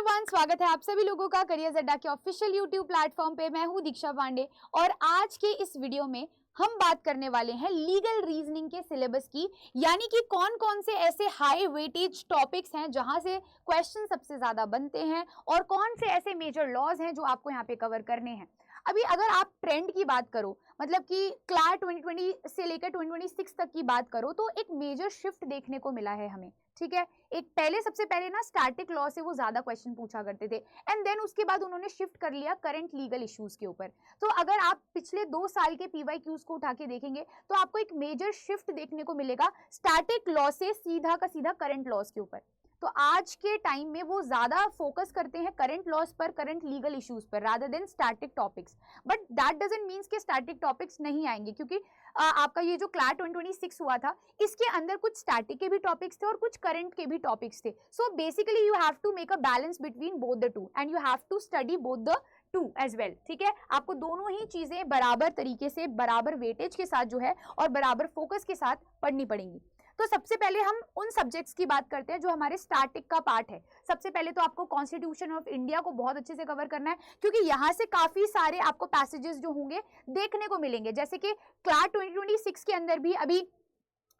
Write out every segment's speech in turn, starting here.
Everyone, स्वागत है आप सभी लोगों का करियर अड्डा के ऑफिशियल यूट्यूब प्लेटफॉर्म पे। मैं हूं दीक्षा पांडे और आज के इस वीडियो में हम बात करने वाले हैं लीगल रीजनिंग के सिलेबस की, यानी कि कौन कौन से ऐसे हाई वेटेज टॉपिक्स हैं जहां से क्वेश्चन सबसे ज्यादा बनते हैं और कौन से ऐसे मेजर लॉज हैं जो आपको यहाँ पे कवर करने हैं। अभी अगर आप ट्रेंड की बात करो, मतलब कि क्लास 2020 से लेकर 2026 तक की बात करो, तो एक मेजर शिफ्ट देखने को मिला है हमें। ठीक है, एक सबसे पहले ना स्टैटिक लॉ से वो ज्यादा क्वेश्चन पूछा करते थे एंड देन उसके बाद उन्होंने शिफ्ट कर लिया करंट लीगल इश्यूज के ऊपर। तो अगर आप पिछले 2 साल के पीवाईक्यूज को उठा के देखेंगे तो आपको एक मेजर शिफ्ट देखने को मिलेगा स्टैटिक लॉ से सीधा का सीधा करंट लॉज के ऊपर। तो आज के टाइम में वो ज्यादा फोकस करते हैं करंट लॉज पर, करंट लीगल इश्यूज पर, rather than static topics. But that doesn't means कि स्टैटिक टॉपिक्स नहीं आएंगे, क्योंकि आपका ये जो क्लास 2026 हुआ था इसके अंदर कुछ स्टैटिक के भी टॉपिक्स थे और कुछ करंट के भी टॉपिक्स थे। So basically you have to make a balance between both the two and you have to study both the two as well. ठीक है, आपको दोनों ही चीजें बराबर तरीके से, बराबर वेटेज के साथ जो है और बराबर फोकस के साथ पढ़नी पड़ेंगी। तो सबसे पहले हम उन सब्जेक्ट्स की बात करते हैं जो हमारे स्टैटिक का पार्ट है। सबसे पहले तो आपको कॉन्स्टिट्यूशन ऑफ इंडिया को बहुत अच्छे से कवर करना है, क्योंकि यहाँ से काफी सारे आपको पैसेजेस जो होंगे देखने को मिलेंगे। जैसे कि क्लास 2026 के अंदर भी अभी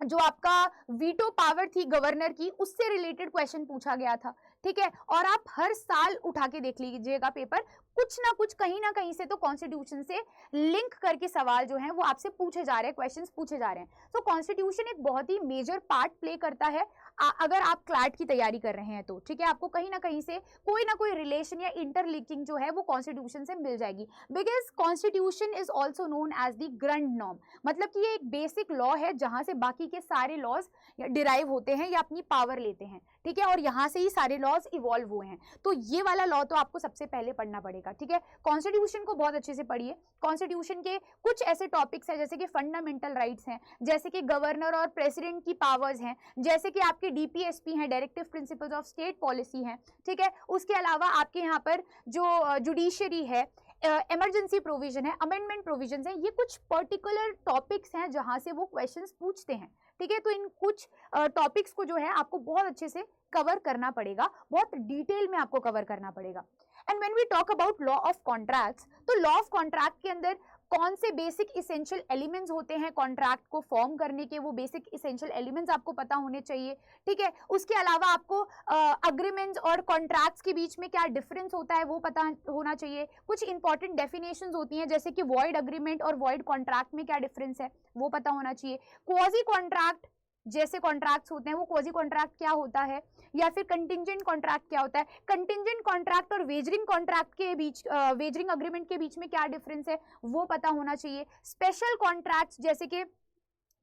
जो आपका वीटो पावर थी गवर्नर की, उससे रिलेटेड क्वेश्चन पूछा गया था। ठीक है, और आप हर साल उठा के देख लीजिएगा पेपर, कुछ ना कुछ कहीं ना कहीं से तो कॉन्स्टिट्यूशन से लिंक करके सवाल जो हैं वो आपसे पूछे जा रहे हैं, क्वेश्चंस पूछे जा रहे हैं। तो कॉन्स्टिट्यूशन एक बहुत ही मेजर पार्ट प्ले करता है अगर आप क्लैट की तैयारी कर रहे हैं तो। ठीक है, आपको कहीं ना कहीं से कोई ना कोई रिलेशन या इंटरलिंकिंग जो है वो कॉन्स्टिट्यूशन से मिल जाएगी, because constitution is also known as the grand norm. मतलब कि ये एक बेसिक लॉ है जहां से बाकी के सारे लॉज डिराइव होते हैं या अपनी पावर लेते हैं। ठीक है, और यहाँ से ही सारे लॉज इवॉल्व हुए हैं। तो ये वाला लॉ तो आपको सबसे पहले पढ़ना पड़ेगा। ठीक है, कॉन्स्टिट्यूशन को बहुत अच्छे से पढ़िए। कॉन्स्टिट्यूशन के कुछ ऐसे टॉपिक्स हैं जैसे कि फंडामेंटल राइट्स हैं, जैसे कि गवर्नर और प्रेसिडेंट की पावर्स हैं, जैसे कि आपके डीपीएसपी हैं, directive principles of state policy हैं। ठीक है, उसके अलावा आपके यहाँ पर जो जुडिशरी है, इमरजेंसी प्रोविजन है, अमेंडमेंट प्रोविजन है, ये कुछ पर्टिकुलर टॉपिक्स हैं जहां से वो क्वेश्चंस पूछते हैं। ठीक है, तो इन कुछ टॉपिक्स को जो है आपको बहुत अच्छे से कवर करना पड़ेगा, बहुत डिटेल में आपको कवर करना पड़ेगा। And when we talk about law of contracts, तो लॉ ऑफ कॉन्ट्रैक्ट के अंदर कौन से बेसिक इसेंशियल एलिमेंट्स होते हैं कॉन्ट्रैक्ट को फॉर्म करने के, वो बेसिक इसेंशियल एलिमेंट्स आपको पता होने चाहिए। ठीक है, उसके अलावा आपको अग्रीमेंट्स और कॉन्ट्रैक्ट्स के बीच में क्या डिफरेंस होता है वो पता होना चाहिए। कुछ इंपॉर्टेंट डेफिनेशंस होती हैं जैसे कि वॉइड अग्रीमेंट और वॉइड कॉन्ट्रैक्ट में क्या डिफरेंस है वो पता होना चाहिए। क्वाजी कॉन्ट्रैक्ट जैसे कॉन्ट्रैक्ट्स होते हैं, वो क्वाजी कॉन्ट्रैक्ट क्या होता है, या फिर कंटिंजेंट कॉन्ट्रैक्ट क्या होता है। कंटिंजेंट कॉन्ट्रैक्ट और वेजरिंग कॉन्ट्रैक्ट के बीच, वेजरिंग अग्रीमेंट के बीच में क्या डिफरेंस है वो पता होना चाहिए। स्पेशल कॉन्ट्रैक्ट्स जैसे कि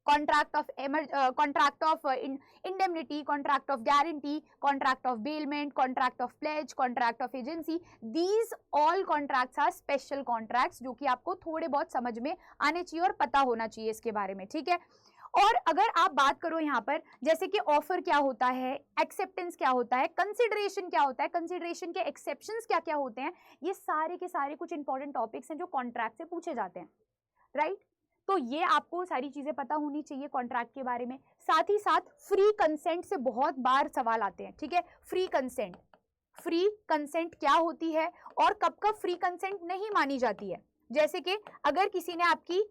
contract of indemnity, contract of guarantee, contract of bailment, contract of pledge, contract of agency, these all contracts are special contracts, जो कि आपको थोड़े बहुत समझ में आने चाहिए और पता होना चाहिए इसके बारे में। ठीक है, और अगर आप बात करो यहाँ पर जैसे कि ऑफर क्या होता है, एक्सेप्टेंस क्या होता है, कंसिडरेशन क्या होता है, कंसिडरेशन के एक्सेप्शंस क्या क्या होते हैं, ये सारे के सारे कुछ इंपॉर्टेंट टॉपिक्स हैं जो कॉन्ट्रैक्ट से पूछे जाते हैं। राइट, तो ये आपको सारी चीजें पता होनी चाहिए कॉन्ट्रैक्ट के बारे में। साथ ही साथ फ्री कंसेंट से बहुत बार सवाल आते हैं। ठीक है, फ्री कंसेंट क्या होती है और कब कब फ्री कंसेंट नहीं मानी जाती है। जैसे कि अगर किसी ने आपकी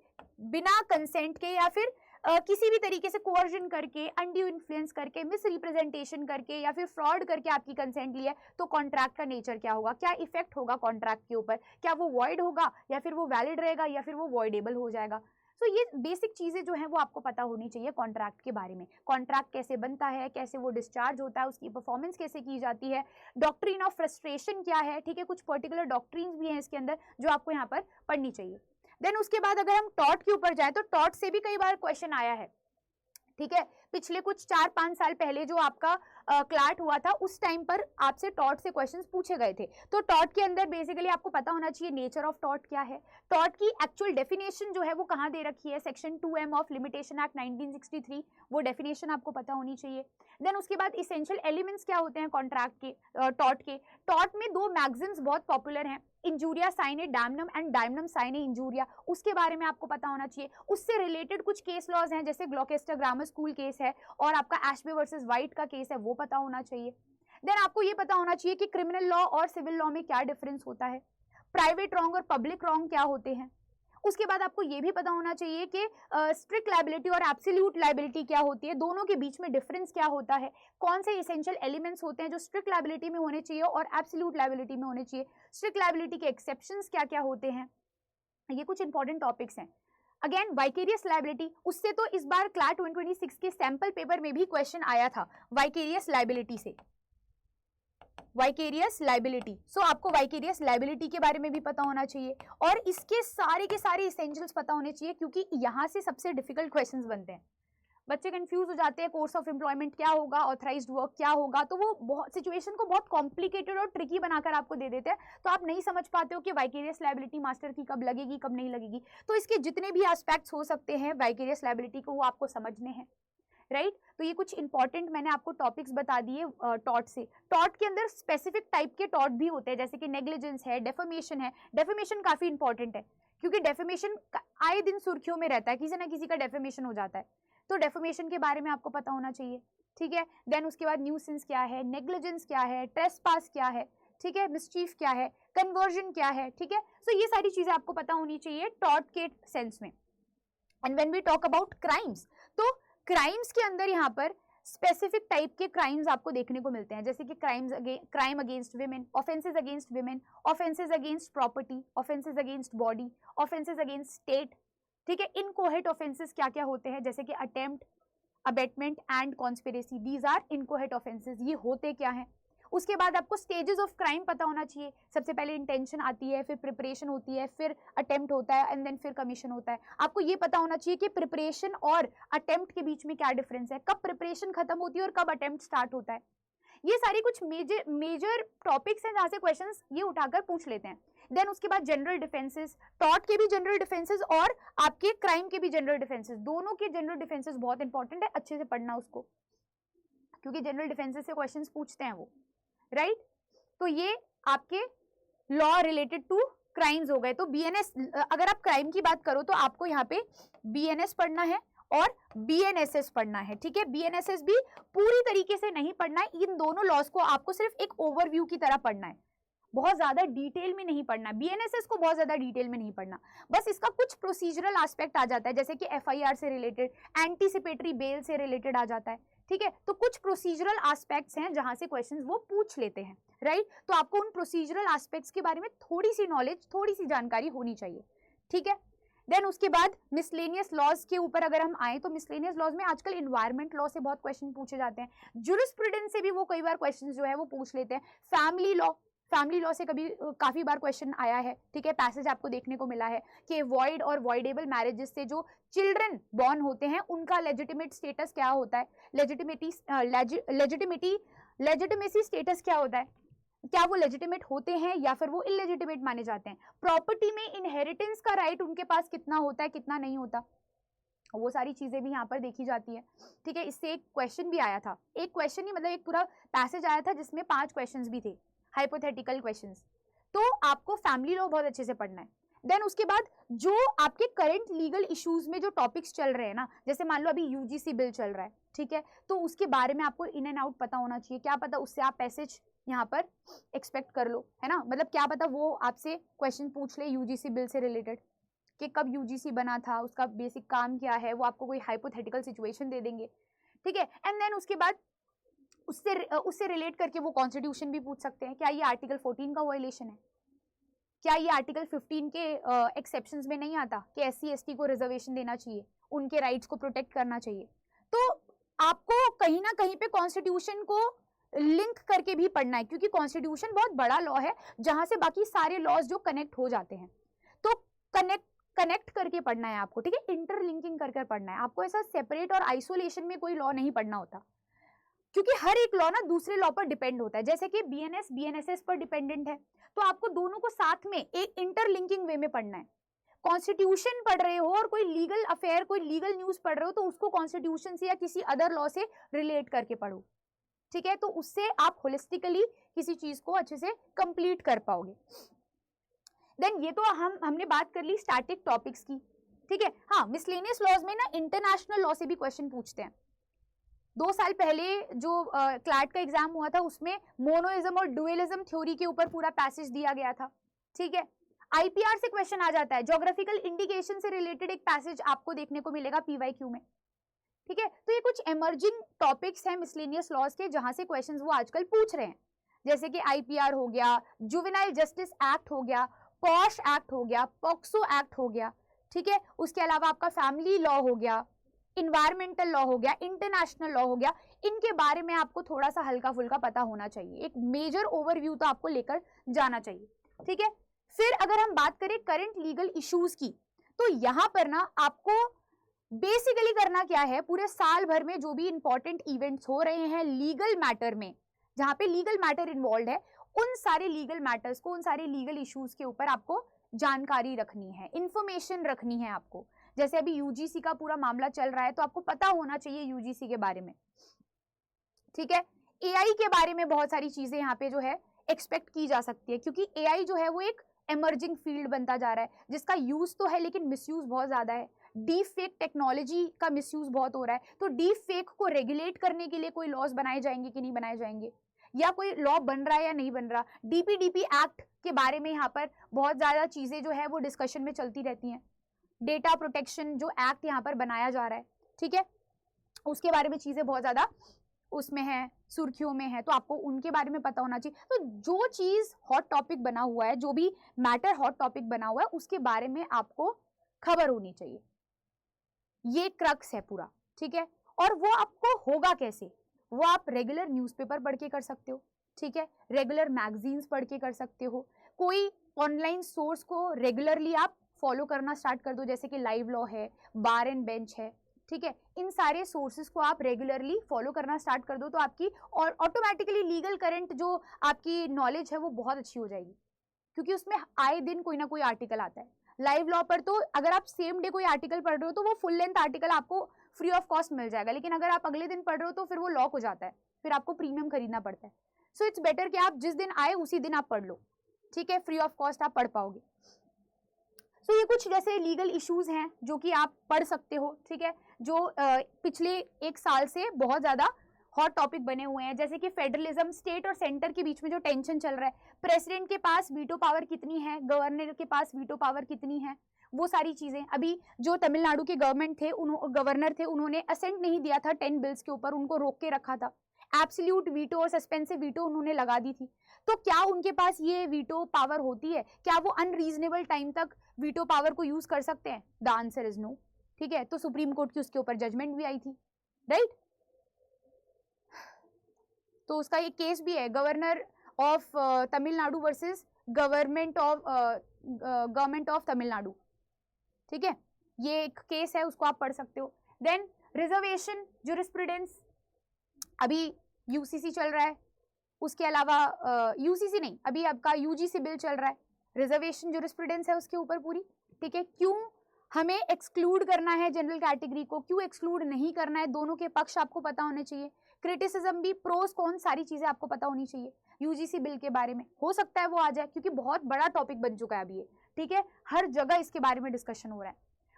बिना कंसेंट के या फिर किसी भी तरीके से कोअर्जन करके, अनड्यू इन्फ्लुएंस करके, मिस रिप्रेजेंटेशन करके या फिर फ्रॉड करके आपकी कंसेंट लिया, तो कॉन्ट्रैक्ट का नेचर क्या होगा, क्या इफेक्ट होगा कॉन्ट्रैक्ट के ऊपर, क्या वो वॉइड होगा या फिर वो वैलिड रहेगा या फिर वो वॉइडेबल हो जाएगा। तो ये बेसिक चीजें जो हैं वो आपको पता होनी चाहिए कॉन्ट्रैक्ट के बारे में। कॉन्ट्रैक्ट कैसे बनता है, कैसे वो डिस्चार्ज होता है, उसकी परफॉर्मेंस कैसे की जाती है, डॉक्ट्रिन ऑफ फ्रस्ट्रेशन क्या है। ठीक है, कुछ पर्टिकुलर डॉक्ट्रिन्स भी हैं इसके अंदर जो आपको यहाँ पर पढ़नी चाहिए। देन उसके बाद अगर हम टॉट के ऊपर जाए तो टॉट से भी कई बार क्वेश्चन आया है। ठीक है, पिछले कुछ 4-5 साल पहले जो आपका क्लैट हुआ था उस टाइम पर आपसे टॉट से क्वेश्चंस पूछे गए थे। तो टॉट के अंदर बेसिकली आपको पता होना चाहिए नेचर ऑफ टॉट क्या है, टॉट की एक्चुअल डेफिनेशन जो है वो कहाँ दे रखी है, section 2M of limitation act 1963, वो डेफिनेशन आपको पता होनी चाहिए। देन उसके बाद इसेंशियल एलिमेंट्स क्या होते हैं कॉन्ट्रैक्ट के, टॉट के। टॉट में 2 मैगजीम्स बहुत पॉपुलर हैं, injuria sine damnum and damnum sine injuria, उसके बारे में आपको पता होना चाहिए। उससे रिलेटेड कुछ केस लॉज हैं जैसे ग्लॉकेस्टर ग्रामर स्कूल केस है और आपका एशबे वर्सेस वाइट का केस है, वो पता होना चाहिए। देन आपको ये पता होना चाहिए कि क्रिमिनल लॉ और सिविल लॉ में क्या डिफरेंस होता है, प्राइवेट रॉन्ग और पब्लिक रॉन्ग क्या होते हैं। उसके बाद आपको ये भी पता होना चाहिए कि स्ट्रिक्ट लायबिलिटी और एब्सोल्यूट लायबिलिटी क्या होती है, दोनों के बीच में डिफरेंस क्या होता है, कौन से एसेंशियल एलिमेंट्स होते हैं जो स्ट्रिक्ट लायबिलिटी में होने चाहिए और एब्सोल्यूट लायबिलिटी में होने चाहिए, स्ट्रिक्ट लायबिलिटी के एक्सेप्शंस क्या क्या होते हैं। ये कुछ इंपॉर्टेंट टॉपिक्स हैं। अगेन वाइकेरियस लायबिलिटी, उससे तो इस बार क्लास 2026 के सैंपल पेपर में भी क्वेश्चन आया था वाइकेरियस लायबिलिटी से, वाइकेरियस लायबिलिटी। सो आपको वाइकेरियस लायबिलिटी के बारे में भी पता होना चाहिए और इसके सारे के सारे एसेंशियल्स पता होने चाहिए, क्योंकि यहाँ से सबसे डिफिकल्ट क्वेश्चंस बनते हैं। बच्चे कंफ्यूज हो जाते हैं, कोर्स ऑफ एम्प्लॉयमेंट क्या होगा, ऑथराइज्ड वर्क क्या होगा, तो वो बहुत सिचुएशन को बहुत कॉम्प्लिकेटेड और ट्रिकी बनाकर आपको दे देते हैं, तो आप नहीं समझ पाते हो कि वाइकेरियस लायबिलिटी मास्टर की कब लगेगी कब नहीं लगेगी। तो इसके जितने भी एस्पेक्ट्स हो सकते हैं वाइकेरियस लायबिलिटी को, वो आपको समझने हैं, राइट। तो ये कुछ इंपॉर्टेंट मैंने आपको टॉपिक्स बता दिए टॉट से। टॉट के अंदर स्पेसिफिक टाइप के टॉट भी होते हैं, जैसे कि नेग्लिजेंस है, डेफेमेशन है। डेफेमेशन काफी इंपॉर्टेंट है क्योंकि डेफेमेशन आए दिन सुर्खियों में रहता है, किसी ना किसी का डेफेमेशन हो जाता है, तो डेफेमेशन के बारे में आपको पता होना चाहिए, ठीक है। देन उसके बाद न्यूसेंस क्या है, नेग्लिजेंस क्या है, ट्रेसपास क्या है, ठीक है, मिसचीफ क्या है, कन्वर्जन क्या है, ठीक है। सो ये सारी चीजें आपको पता होनी चाहिए टॉट के सेंस में। And when we talk about crimes, तो क्राइम्स के अंदर यहाँ पर स्पेसिफिक टाइप के क्राइम्स आपको देखने को मिलते हैं, जैसे कि crime against women, offences against women, offences against property, offences against body, offences against state, ठीक है। इनकोहेट ऑफेंसेस क्या क्या होते हैं, जैसे कि attempt, abetment and conspiracy, these are inchoate offences, ये होते क्या हैं। उसके बाद आपको स्टेजेस ऑफ क्राइम पता होना चाहिए, सबसे पहले इंटेंशन आती है, फिर प्रिपरेशन होती है, फिर अटेम्प्ट होता है एंड देन फिर कमीशन होता है। आपको ये पता होना चाहिए कि प्रिपरेशन और अटेम्प्ट के बीच में क्या डिफरेंस है, कब प्रिपरेशन खत्म होती है और कब अटेम्प्ट स्टार्ट होता है। ये सारी कुछ मेजर टॉपिक्स हैं जहाँ से क्वेश्चंस ये उठाकर पूछ लेते हैं। देन उसके बाद जनरल डिफेंसेस, टॉट के भी जनरल डिफेंसेस और आपके क्राइम के भी जनरल डिफेंसेस, दोनों के जनरल डिफेंसेस बहुत इंपॉर्टेंट है, अच्छे से पढ़ना उसको, क्योंकि जनरल डिफेंसेस से क्वेश्चंस पूछते हैं वो, राइट। तो ये आपके लॉ रिलेटेड टू क्राइम्स हो गए। तो बीएनएस, अगर आप क्राइम की बात करो तो आपको यहाँ पे बीएनएस पढ़ना है और बीएनएसएस पढ़ना है, ठीक है। बीएनएसएस भी पूरी तरीके से नहीं पढ़ना है, इन दोनों लॉज को आपको सिर्फ एक ओवरव्यू की तरह पढ़ना है, बहुत ज्यादा डिटेल में नहीं पढ़ना। बीएनएसएस को बहुत ज्यादा डिटेल में नहीं पढ़ना, बस इसका कुछ प्रोसीजरल एस्पेक्ट आ जाता है, जैसे कि एफआईआर से रिलेटेड, एंटीसिपेटरी बेल से रिलेटेड आ जाता है, ठीक है। तो कुछ प्रोसीजरल एस्पेक्ट्स हैं जहां से क्वेश्चंस वो पूछ लेते हैं, राइट। तो आपको उन प्रोसीजरल एस्पेक्ट्स के बारे में थोड़ी सी नॉलेज, थोड़ी सी जानकारी होनी चाहिए, ठीक है। देन उसके बाद मिसलेनियस लॉज के ऊपर अगर हम आए तो मिसलेनियस लॉज में आजकल एनवायरमेंट लॉ से बहुत क्वेश्चन पूछे जाते हैं, जूरिस्प्रूडेंस से भी वो कई बार क्वेश्चन जो है वो पूछ लेते हैं, फैमिली लॉ से कभी काफी बार क्वेश्चन आया है, ठीक है। पैसेज आपको देखने को मिला है कि वॉइड और वॉइडेबल मैरिजेस से जो चिल्ड्रन बॉर्न होते हैं उनका लेजिटिमेट स्टेटस क्या होता है, लेजिटिमेसी स्टेटस क्या होता है, क्या वो लेजिटिमेट होते हैं या फिर वो इलेजिटिमेट माने जाते हैं। प्रॉपर्टी में इनहेरिटेंस का राइट उनके पास कितना होता है, कितना नहीं होता, वो सारी चीजें भी यहाँ पर देखी जाती है, ठीक है। इससे एक क्वेश्चन भी आया था, एक क्वेश्चन ही मतलब एक पूरा पैसेज आया था जिसमें 5 क्वेश्चंस भी थे, हाइपोथेटिकल क्वेश्चंस। तो आपको फैमिली लॉ बहुत अच्छे से पढ़ना है। देन उसके बाद जो आपके करंट लीगल इश्यूज में जो टॉपिक्स चल रहे हैं ना, जैसे मान लो अभी यूजीसी बिल चल रहा है, ठीक है, तो उसके बारे में आपको इन एंड आउट पता होना चाहिए, क्या पता उससे आप पैसेज यहाँ पर एक्सपेक्ट कर लो, है ना, मतलब क्या पता वो आपसे क्वेश्चन पूछ ले यूजीसी बिल से रिलेटेड कि कब यूजीसी बना था, उसका बेसिक काम क्या है, वो आपको कोई हाइपोथेटिकल सिचुएशन दे देंगे, ठीक है। एंड देन उसके बाद उससे रिलेट करके वो कॉन्स्टिट्यूशन भी पूछ सकते हैं, क्या ये आर्टिकल 14 का वायलेशन है, क्या ये आर्टिकल 15 के एक्सेप्शंस में नहीं आता कि SC/ST को रिजर्वेशन देना चाहिए, उनके राइट्स को प्रोटेक्ट करना चाहिए। तो आपको कहीं ना कहीं पे कॉन्स्टिट्यूशन को लिंक करके भी पढ़ना है, क्योंकि कॉन्स्टिट्यूशन बहुत बड़ा लॉ है जहां से बाकी सारे लॉज जो कनेक्ट हो जाते हैं, तो कनेक्ट करके पढ़ना है आपको, ठीक है, इंटरलिंकिंग करके पढ़ना है आपको। ऐसा सेपरेट और आइसोलेशन में कोई लॉ नहीं पढ़ना होता, क्योंकि हर एक लॉ ना दूसरे लॉ पर डिपेंड होता है, जैसे कि बीएनएसएस पर डिपेंडेंट है, तो आपको दोनों को साथ में एक इंटरलिंकिंग वे में पढ़ना है। कॉन्स्टिट्यूशन पढ़ रहे हो और कोई लीगल अफेयर, कोई लीगल न्यूज पढ़ रहे हो, तो उसको कॉन्स्टिट्यूशन से या किसी अदर लॉ से रिलेट करके पढ़ो, ठीक है। तो उससे आप होलिस्टिकली किसी चीज को अच्छे से कंप्लीट कर पाओगे। देन ये तो हमने बात कर ली स्टैटिक टॉपिक्स की, ठीक है। हाँ, मिसलेनियस लॉज में ना इंटरनेशनल लॉ से भी क्वेश्चन पूछते हैं, 2 साल पहले जो क्लैट का एग्जाम हुआ था उसमें मोनोइज्म और डुअलिज्म थ्योरी के ऊपर पूरा पैसेज दिया गया था, ठीक है। आईपीआर से क्वेश्चन आ जाता है, ज्योग्राफिकल इंडिकेशन से रिलेटेड एक पैसेज आपको देखने को मिलेगा पीवाईक्यू में, ठीक है। तो ये कुछ इमर्जिंग टॉपिक्स हैं मिसलेनियस लॉज के जहां से क्वेश्चंस वो आजकल पूछ रहे हैं, जैसे कि आईपीआर हो गया, जुवेनाइल जस्टिस एक्ट हो गया, पॉश एक्ट हो गया, पॉक्सो एक्ट हो गया, ठीक है। उसके अलावा आपका फैमिली लॉ हो गया, इन्वायरमेंटल लॉ हो गया, इंटरनेशनल लॉ हो गया। इनके बारे में आपको थोड़ा सा हल्का फुल्का पता होना चाहिए, एक मेजर ओवरव्यू तो आपको लेकर जाना चाहिए, ठीक है। फिर अगर हम बात करें करंट लीगल इश्यूज की, तो यहां पर ना आपको बेसिकली करना क्या है, पूरे साल भर में जो भी इंपॉर्टेंट इवेंट्स हो रहे हैं लीगल मैटर में, जहां पे लीगल मैटर इन्वॉल्व है, उन सारे लीगल मैटर्स को, उन सारे लीगल इश्यूज के ऊपर आपको जानकारी रखनी है, इंफॉर्मेशन रखनी है आपको। जैसे अभी यूजीसी का पूरा मामला चल रहा है तो आपको पता होना चाहिए यूजीसी के बारे में, ठीक है। एआई के बारे में बहुत सारी चीजें यहाँ पे जो है एक्सपेक्ट की जा सकती है, क्योंकि एआई जो है वो एक इमर्जिंग फील्ड बनता जा रहा है, जिसका यूज तो है लेकिन मिसयूज बहुत ज्यादा है। डीप फेक टेक्नोलॉजी का मिसयूज बहुत हो रहा है, तो डीप फेक को रेगुलेट करने के लिए कोई लॉज बनाए जाएंगे कि नहीं बनाए जाएंगे, या कोई लॉ बन रहा है या नहीं बन रहा। डीपीडीपी एक्ट के बारे में यहाँ पर बहुत ज्यादा चीजें जो है वो डिस्कशन में चलती रहती हैं। डेटा प्रोटेक्शन जो एक्ट यहाँ पर बनाया जा रहा है, ठीक है, उसके बारे में चीजें बहुत ज्यादा उसमें है, सुर्खियों में है, तो आपको उनके बारे में पता होना चाहिए। तो जो चीज हॉट टॉपिक बना हुआ है, जो भी मैटर हॉट टॉपिक बना हुआ है, उसके बारे में आपको खबर होनी चाहिए। ये क्रक्स है पूरा, ठीक है। और वो आपको होगा कैसे, वो आप रेगुलर न्यूज़पेपर पढ़ के कर सकते हो, ठीक है, रेगुलर मैगजीन्स पढ़ के कर सकते हो, कोई ऑनलाइन सोर्स को रेगुलरली आप फॉलो करना स्टार्ट कर दो, जैसे कि लाइव लॉ है, बार एंड बेंच है, ठीक है। इन सारे सोर्सेज को आप रेगुलरली फॉलो करना स्टार्ट कर दो तो आपकी और ऑटोमेटिकली लीगल करंट जो आपकी नॉलेज है वो बहुत अच्छी हो जाएगी, क्योंकि उसमें आए दिन कोई ना कोई आर्टिकल आता है। लाइव लॉ पर तो अगर आप सेम डे कोई आर्टिकल पढ़ रहे हो तो वो फुल लेंथ आर्टिकल आपको फ्री ऑफ कॉस्ट मिल जाएगा, लेकिन अगर आप अगले दिन पढ़ रहे हो तो फिर वो लॉक हो जाता है, फिर आपको प्रीमियम खरीदना पड़ता है। सो इट्स बेटर कि आप जिस दिन आए उसी दिन आप पढ़ लो, ठीक है, फ्री ऑफ कॉस्ट आप पढ़ पाओगे। सो ये कुछ जैसे लीगल इश्यूज हैं जो कि आप पढ़ सकते हो, ठीक है, जो पिछले 1 साल से बहुत ज्यादा हॉट टॉपिक बने हुए हैं, जैसे कि फेडरलिज्म, स्टेट और सेंटर के बीच में जो टेंशन चल रहा है, प्रेसिडेंट के पास वीटो पावर कितनी है, गवर्नर के पास वीटो पावर कितनी है, वो सारी चीजें। अभी जो तमिलनाडु के गवर्नर थे उन्होंने असेंट नहीं दिया था 10 बिल्स के ऊपर, उनको रोक के रखा था, एब्सोल्यूट वीटो और सस्पेंसिव वीटो उन्होंने लगा दी थी। तो क्या उनके पास ये वीटो पावर होती है, क्या वो अनरीजनेबल टाइम तक वीटो पावर को यूज कर सकते हैं? द आंसर इज नो, ठीक है। तो सुप्रीम कोर्ट की उसके ऊपर जजमेंट भी आई थी, राइट। तो उसका एक केस भी है, governor of Tamil Nadu versus government of Tamil Nadu, ठीक है, ये एक केस है, उसको आप पढ़ सकते हो। देन रिजर्वेशन ज्यूरिस्प्रूडेंस, अभी यूसीसी चल रहा है, उसके अलावा यूसीसी नहीं, अभी आपका यूजीसी बिल चल रहा है, रिजर्वेशन ज्यूरिस्प्रूडेंस है उसके ऊपर पूरी, ठीक है। क्यों हमें एक्सक्लूड करना है जनरल कैटेगरी को, क्यों एक्सक्लूड नहीं करना है, दोनों के पक्ष आपको पता होने चाहिए। क्रिटिसिज्म भी, प्रोस कौन, सारी चीजें आपको पता होनी चाहिए यूजीसी बिल के बारे में। हो सकता है वो आ जाए, क्योंकि बहुत बड़ा टॉपिक बन चुका है अभी ये, ठीक है, हर जगह इसके बारे में डिस्कशन हो रहा है।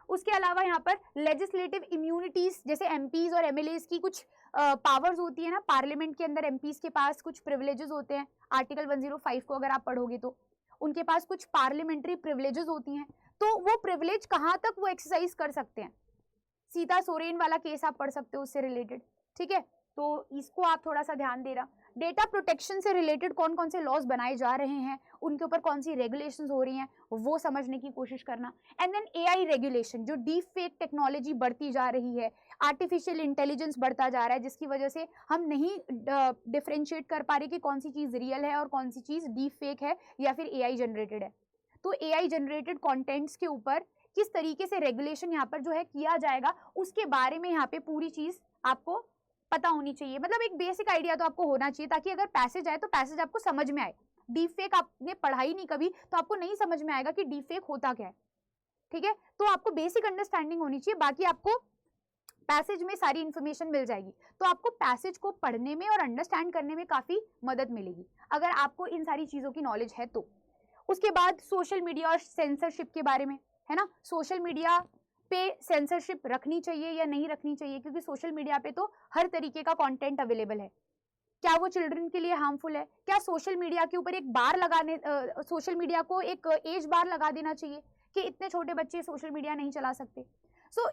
उसके अलावा यहाँ पर लेजिस्लेटिव इम्यूनिटीज, जैसे एमपीज और एमएलएज की कुछ पावर्स होती है ना, पार्लियामेंट के अंदर एमपीज के पास कुछ प्रिविलेजेस होते हैं। आर्टिकल 105 को अगर आप पढ़ोगे तो उनके पास कुछ पार्लियामेंट्री प्रिविलेजेस होती हैं, तो वो प्रिविलेज कहाँ तक वो एक्सरसाइज कर सकते हैं। सीता सोरेन वाला केस आप पढ़ सकते हो उससे रिलेटेड, ठीक है, तो इसको आप थोड़ा सा ध्यान देना। डेटा प्रोटेक्शन से रिलेटेड कौन कौन से लॉज बनाए जा रहे हैं, उनके ऊपर कौन सी रेगुलेशंस हो रही हैं, वो समझने की कोशिश करना। एंड देन एआई रेगुलेशन, जो डीप फेक टेक्नोलॉजी बढ़ती जा रही है, आर्टिफिशियल इंटेलिजेंस बढ़ता जा रहा है, जिसकी वजह से हम नहीं डिफरेंशिएट कर पा रहे कि कौन सी चीज रियल है और कौन सी चीज डीप फेक है या फिर एआई जनरेटेड है। तो एआई जनरेटेड कंटेंट्स के ऊपर किस तरीके से रेगुलेशन यहाँ पर जो है किया जाएगा, उसके बारे में यहाँ पे पूरी चीज आपको पता होनी चाहिए। मतलब एक बेसिक आइडिया तो आपको होना चाहिए, ताकि अगर पैसेज आए तो पैसेज आपको समझ में आए। डीप फेक आपने पढ़ा ही नहीं कभी तो आपको नहीं समझ में आएगा कि डीप फेक होता क्या है, ठीक है। तो आपको बेसिक अंडरस्टैंडिंग होनी चाहिए, बाकी आपको पैसेज में सारी इंफॉर्मेशन मिल जाएगी। तो आपको पैसेज को पढ़ने में और अंडरस्टैंड करने में काफी मदद मिलेगी अगर आपको इन सारी चीजों की नॉलेज है तो। उसके बाद सोशल मीडिया और सेंसरशिप के बारे में है ना, सोशल मीडिया पे सेंसरशिप रखनी चाहिए या नहीं रखनी चाहिए, क्योंकि सोशल मीडिया पे तो हर तरीके का कंटेंट अवेलेबल है। क्या वो चिल्ड्रन के लिए हार्मफुल है? क्या सोशल मीडिया के ऊपर एक बार लगाने, सोशल मीडिया को एक एज बार लगा देना चाहिए कि इतने छोटे बच्चे सोशल मीडिया नहीं चला सकते?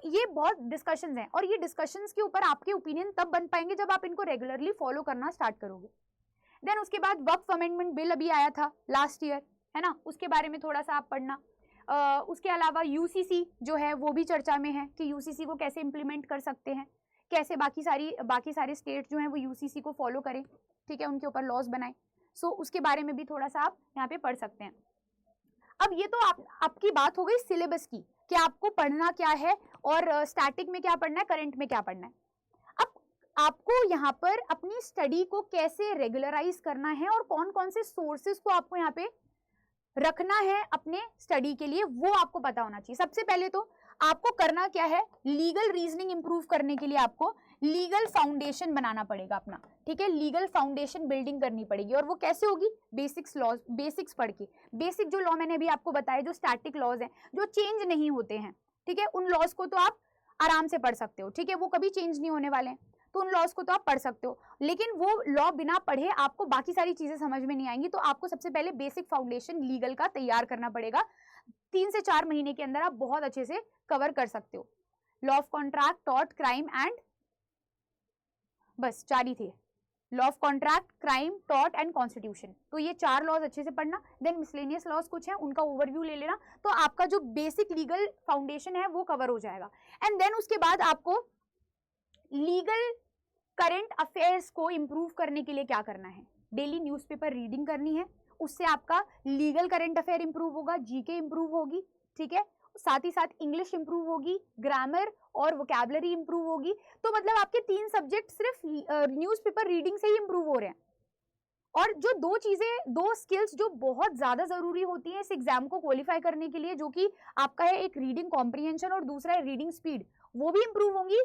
ये बहुत डिस्कशंस हैं, और ये डिस्कशंस के ऊपर आपके ओपिनियन तब बन पाएंगे जब आप इनको रेगुलरली फॉलो करना स्टार्ट करोगे। देन उसके बाद वक्फ अमेंडमेंट बिल अभी आया था लास्ट ईयर, है ना, उसके बारे में थोड़ा सा आप पढ़ना। उसके अलावा यूसीसी जो है वो भी चर्चा में है कि यूसीसी को कैसे इंप्लीमेंट कर सकते हैं, कैसे बाकी सारे स्टेट जो हैं वो यूसीसी को फॉलो करें, ठीक है, उनके ऊपर लॉज बनाएं। उसके बारे में भी थोड़ा सा आप यहाँ पे पढ़ सकते हैं। अब ये तो आपकी बात हो गई सिलेबस की कि आपको पढ़ना क्या है और स्टैटिक में क्या पढ़ना है, करंट में क्या पढ़ना है। अब आपको यहाँ पर अपनी स्टडी को कैसे रेगुलराइज करना है और कौन कौन से सोर्सेज को आपको यहाँ पे रखना है अपने स्टडी के लिए, वो आपको पता होना चाहिए। सबसे पहले तो आपको करना क्या है, लीगल रीजनिंग इंप्रूव करने के लिए आपको लीगल फाउंडेशन बनाना पड़ेगा अपना, ठीक है, लीगल फाउंडेशन बिल्डिंग करनी पड़ेगी। और वो कैसे होगी? बेसिक्स लॉज, बेसिक्स पढ़ के। बेसिक जो लॉ मैंने अभी आपको बताया, जो स्टैटिक लॉज हैं, जो चेंज नहीं होते हैं, ठीक है, उन लॉज को तो आप आराम से पढ़ सकते हो, ठीक है, वो कभी चेंज नहीं होने वाले हैं, तो उन लॉज को तो आप पढ़ सकते हो। लेकिन वो लॉ बिना पढ़े आपको बाकी सारी चीजें समझ में नहीं आएंगी, तो आपको सबसे पहले बेसिक फाउंडेशन लीगल का तैयार करना पड़ेगा। 3 से 4 महीने के अंदर आप बहुत अच्छे से कवर कर सकते हो। Law of contract, tort, crime and, बस 4 ही थे, law of contract, crime, tort and constitution. तो ये 4 लॉज अच्छे से पढ़ना। देन मिसलेनियस लॉज कुछ है, उनका ओवरव्यू ले लेना, तो आपका जो बेसिक लीगल फाउंडेशन है वो कवर हो जाएगा। एंड देन उसके बाद आपको लीगल करंट अफेयर्स को इंप्रूव करने के लिए क्या करना है? डेली न्यूज़पेपर रीडिंग करनी है, उससे आपका लीगल करंट अफेयर इंप्रूव होगा, जीके इंप्रूव होगी, ठीक है, साथ ही साथ इंग्लिश इंप्रूव होगी, ग्रामर और वोकैबुलरी इंप्रूव होगी। तो मतलब आपके 3 सब्जेक्ट सिर्फ न्यूज़पेपर रीडिंग से ही इंप्रूव हो रहे हैं। और जो 2 चीजें, 2 स्किल्स जो बहुत ज्यादा जरूरी होती हैं इस एग्जाम को क्वालिफाई करने के लिए, जो कि आपका है एक रीडिंग कॉम्प्रिहेंशन और दूसरा है रीडिंग स्पीड, वो भी इंप्रूव होंगी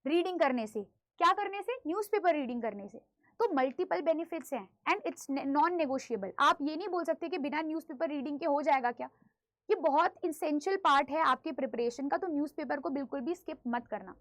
रीडिंग करने से। क्या करने से? न्यूज़पेपर रीडिंग करने से। तो मल्टीपल बेनिफिट्स हैं एंड इट्स नॉन नेगोशिएबल। आप ये नहीं बोल सकते कि बिना न्यूज़पेपर रीडिंग के हो जाएगा क्या, ये बहुत इसेंशियल पार्ट है आपके प्रिपरेशन का, तो न्यूज़पेपर को बिल्कुल भी स्किप मत करना,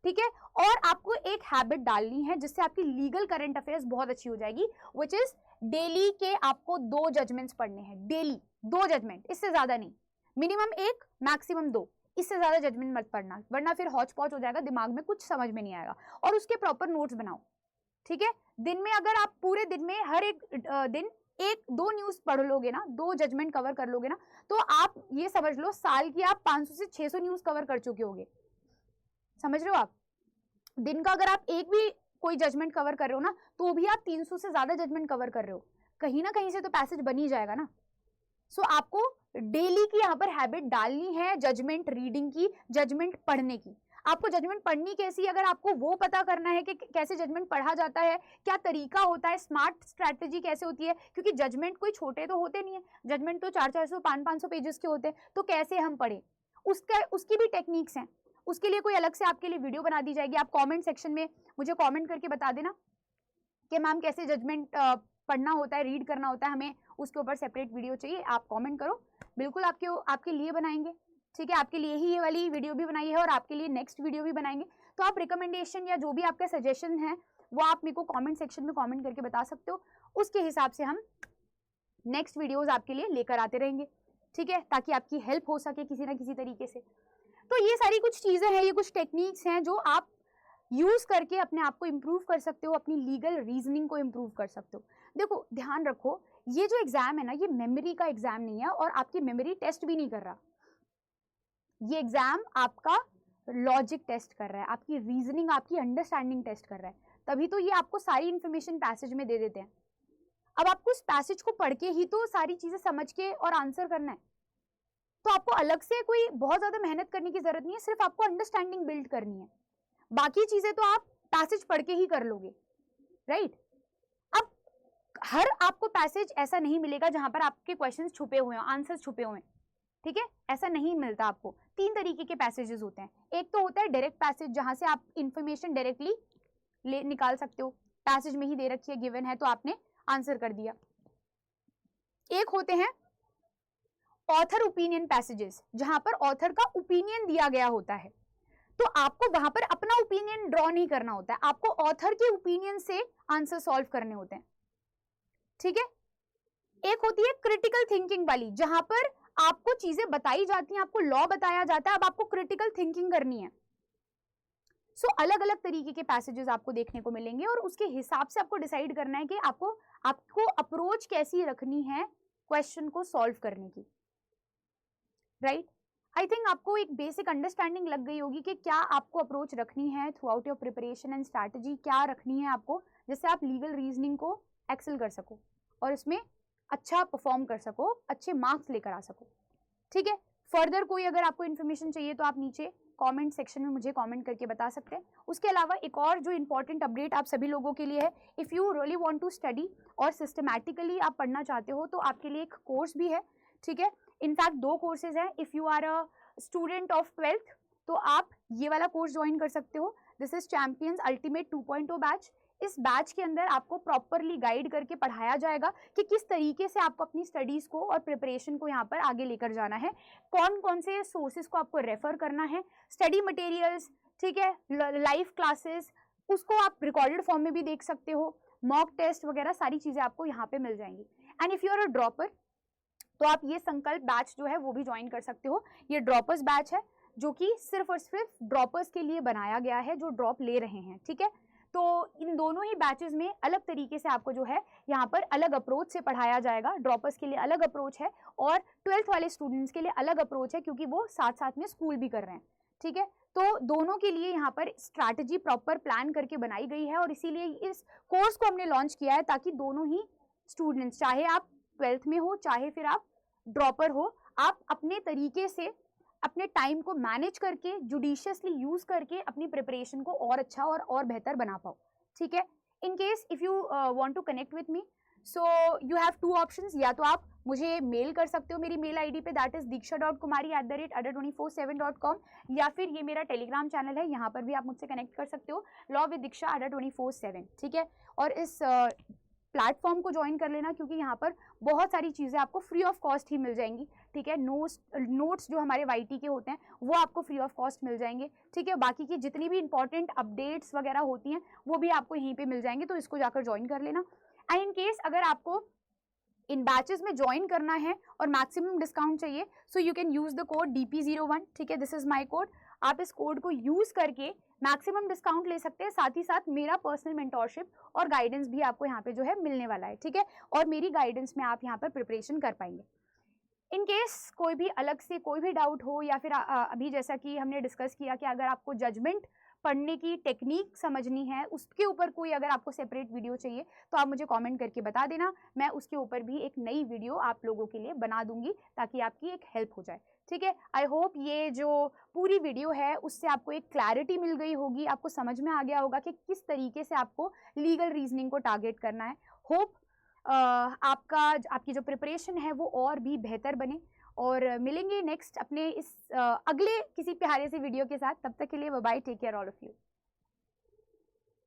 ठीक है। और आपको एक हैबिट डालनी है जिससे आपकी लीगल करंट अफेयर्स बहुत अच्छी हो जाएगी, व्हिच इज डेली के आपको 2 जजमेंट्स पढ़ने हैं, डेली 2 जजमेंट, इससे ज्यादा नहीं, मिनिमम 1 मैक्सिमम 2, इससे ज्यादा जजमेंट मत पढ़ना, वरना फिर हौच पौच हो जाएगा, दिमाग में कुछ समझ में नहीं आएगा। और उसके प्रॉपर नोट्स बनाओ, ठीक है। दिन में अगर आप पूरे दिन में हर एक दिन 1-2 न्यूज पढ़ लोगे ना, 2 जजमेंट कवर कर लोगे ना, तो आप ये समझ लो साल की आप 500 से 600 न्यूज कवर कर चुके होगे। समझ रहे हो आप? दिन का अगर आप एक भी कोई जजमेंट कवर कर रहे हो ना, तो भी आप 300 से ज्यादा जजमेंट कवर कर रहे हो, कहीं ना कहीं से तो पैसेज बन ही जाएगा ना। आपको डेली की यहाँ पर हैबिट डालनी है जजमेंट रीडिंग की, जजमेंट पढ़ने की। आपको जजमेंट पढ़नी कैसी, अगर आपको वो पता करना है कि कैसे जजमेंट पढ़ा जाता है, क्या तरीका होता है, स्मार्ट स्ट्रैटेजी कैसे होती है, क्योंकि जजमेंट कोई छोटे तो होते नहीं है, जजमेंट तो 400-400 500-500 पेजेस के होते हैं, तो कैसे हम पढ़े, उसकी भी टेक्निक्स हैं। उसके लिए कोई अलग से आपके लिए वीडियो बना दी जाएगी। आप कमेंट सेक्शन में मुझे कमेंट करके बता देना कि मैम कैसे जजमेंट पढ़ना होता है, रीड करना होता है, हमें उसके ऊपर सेपरेट वीडियो चाहिए। आप कमेंट करो, बिल्कुल आपके लिए बनाएंगे, ठीक है। आपके लिए ही ये वाली वीडियो भी बनाई है और आपके लिए नेक्स्ट वीडियो भी बनाएंगे। तो आप रिकमेंडेशन या जो भी आपके सजेशन है वो आप मेरे को कमेंट सेक्शन में कमेंट करके बता सकते हो, उसके हिसाब से हम नेक्स्ट वीडियोज आपके लिए लेकर आते रहेंगे, ठीक है, ताकि आपकी हेल्प हो सके किसी ना किसी तरीके से। तो ये सारी कुछ चीजें हैं, ये कुछ टेक्निक्स हैं जो आप यूज करके अपने आप को इम्प्रूव कर सकते हो, अपनी लीगल रीजनिंग को इम्प्रूव कर सकते हो। देखो ध्यान रखो, ये जो एग्जाम है ना, ये मेमोरी का एग्जाम नहीं है और आपकी मेमोरी टेस्ट भी नहीं कर रहा। ये एग्जाम आपका लॉजिक टेस्ट कर रहा है, आपकी रीजनिंग, आपकी अंडरस्टैंडिंग टेस्ट कर रहा है, तभी तो ये आपको सारी इंफॉर्मेशन पैसेज में दे देते हैं। अब आपको उस पैसेज को पढ़ के ही तो सारी चीजें समझ के और आंसर करना है, तो आपको अलग से कोई बहुत ज्यादा मेहनत करने की जरूरत नहीं है, सिर्फ आपको अंडरस्टैंडिंग बिल्ड करनी है, बाकी चीजें तो आप पैसेज पढ़ के ही कर लोगे, राइट। अब हर आपको पैसेज ऐसा नहीं मिलेगा जहां पर आपके क्वेश्चंस छुपे हुए हैं, आंसर्स छुपे हुए हैं, ठीक है, ऐसा नहीं मिलता आपको। 3 तरीके के पैसेजेस होते हैं। एक तो होता है डायरेक्ट पैसेज, जहां से आप इंफॉर्मेशन डायरेक्टली निकाल सकते हो, पैसेज में ही दे रखी है, गिवन है तो आपने आंसर कर दिया। एक होते हैं ऑथर ओपिनियन पैसेजेस, जहां पर ऑथर का ओपिनियन दिया गया होता है, तो आपको वहां पर अपना ओपिनियन ड्रॉ नहीं करना होता है, आपको ऑथर के ओपिनियन से आंसर सॉल्व करने होते हैं, ठीक है। एक होती है क्रिटिकल थिंकिंग वाली, जहां पर आपको चीजें बताई जाती हैं, आपको लॉ बताया जाता है, अब आपको क्रिटिकल थिंकिंग करनी है। सो अलग अलग तरीके के पैसेजेस आपको देखने को मिलेंगे और उसके हिसाब से आपको डिसाइड करना है कि आपको अप्रोच कैसी रखनी है क्वेश्चन को सॉल्व करने की, राइट। आई थिंक आपको एक बेसिक अंडरस्टैंडिंग लग गई होगी कि क्या आपको अप्रोच रखनी है through out your preparation and strategy, क्या रखनी है आपको, जिससे आप लीगल रीजनिंग को एक्सेल कर सको और इसमें अच्छा परफॉर्म कर सको, अच्छे मार्क्स लेकर आ सको, ठीक है। फर्दर कोई अगर आपको इन्फॉर्मेशन चाहिए तो आप नीचे कमेंट सेक्शन में मुझे कमेंट करके बता सकते हैं। उसके अलावा एक और जो इंपॉर्टेंट अपडेट आप सभी लोगों के लिए है, if you really want to study और सिस्टमैटिकली आप पढ़ना चाहते हो तो आपके लिए एक कोर्स भी है, ठीक है। इनफैक्ट 2 कोर्सेज हैं। If you are a student of 12th तो आप ये वाला कोर्स ज्वाइन कर सकते हो, this is champions ultimate 2.0 batch. इस बैच के अंदर आपको प्रॉपरली गाइड करके पढ़ाया जाएगा कि किस तरीके से आपको अपनी स्टडीज को और प्रिपरेशन को यहाँ पर आगे लेकर जाना है, कौन कौन से सोर्सेज को आपको रेफर करना है, स्टडी मटेरियल्स, ठीक है, लाइव क्लासेस, उसको आप रिकॉर्डेड फॉर्म में भी देख सकते हो, मॉक टेस्ट वगैरह सारी चीज़ें आपको यहाँ पे मिल जाएंगी। And if you are a dropper तो आप ये संकल्प बैच जो है वो भी ज्वाइन कर सकते हो। ये ड्रॉपर्स बैच है जो कि सिर्फ और सिर्फ ड्रॉपर्स के लिए बनाया गया है जो ड्रॉप ले रहे हैं, ठीक है। तो इन दोनों ही बैचेस में अलग तरीके से आपको जो है यहाँ पर अलग अप्रोच से पढ़ाया जाएगा। ड्रॉपर्स के लिए अलग अप्रोच है और 12th वाले स्टूडेंट्स के लिए अलग अप्रोच है, क्योंकि वो साथ साथ में स्कूल भी कर रहे हैं, ठीक है। तो दोनों के लिए यहाँ पर स्ट्रैटेजी प्रॉपर प्लान करके बनाई गई है और इसीलिए इस कोर्स को हमने लॉन्च किया है ताकि दोनों ही स्टूडेंट्स, चाहे आप 12th में हो चाहे फिर आप ड्रॉपर हो, आप अपने तरीके से अपने टाइम को मैनेज करके जुडिशियसली यूज करके अपनी प्रिपरेशन को और अच्छा और बेहतर बना पाओ, ठीक है। In case if you want to connect with me, so you have 2 options. या तो आप मुझे मेल कर सकते हो मेरी मेल आईडी पे, दैट इज diksha.kumari@247.com, या फिर ये मेरा टेलीग्राम चैनल है, यहाँ पर भी आप मुझसे कनेक्ट कर सकते हो, लॉ विद दीक्षा @247, ठीक है। और इस प्लेटफॉर्म को ज्वाइन कर लेना, क्योंकि यहाँ पर बहुत सारी चीज़ें आपको फ्री ऑफ कॉस्ट ही मिल जाएंगी, ठीक है। नोट्स जो हमारे YT के होते हैं वो आपको फ्री ऑफ कॉस्ट मिल जाएंगे, ठीक है। बाकी की जितनी भी इंपॉर्टेंट अपडेट्स वगैरह होती हैं वो भी आपको यहीं पे मिल जाएंगे, तो इसको जाकर ज्वाइन कर लेना। एंड इन केस अगर आपको इन बैचेस में ज्वाइन करना है और मैक्सिमम डिस्काउंट चाहिए, so you can use the code DP01, ठीक है, दिस इज माय कोड। आप इस कोड को यूज करके मैक्सिमम डिस्काउंट ले सकते हैं, साथ ही साथ मेरा पर्सनल मेंटोरशिप और गाइडेंस भी आपको यहाँ पे जो है मिलने वाला है, ठीक है। और मेरी गाइडेंस में आप यहाँ पर प्रिपरेशन कर पाएंगे। इन केस कोई भी अलग से कोई भी डाउट हो, या फिर अभी जैसा कि हमने डिस्कस किया कि अगर आपको जजमेंट पढ़ने की टेक्निक समझनी है, उसके ऊपर कोई अगर आपको सेपरेट वीडियो चाहिए तो आप मुझे कमेंट करके बता देना, मैं उसके ऊपर भी एक नई वीडियो आप लोगों के लिए बना दूंगी ताकि आपकी एक हेल्प हो जाए, ठीक है। आई होप ये जो पूरी वीडियो है उससे आपको एक क्लैरिटी मिल गई होगी, आपको समझ में आ गया होगा कि किस तरीके से आपको लीगल रीजनिंग को टारगेट करना है। होप आपकी जो प्रिपरेशन है वो और भी बेहतर बने, और मिलेंगे नेक्स्ट अपने इस अगले किसी प्यारे से वीडियो के साथ। तब तक के लिए bye bye, take care all of you.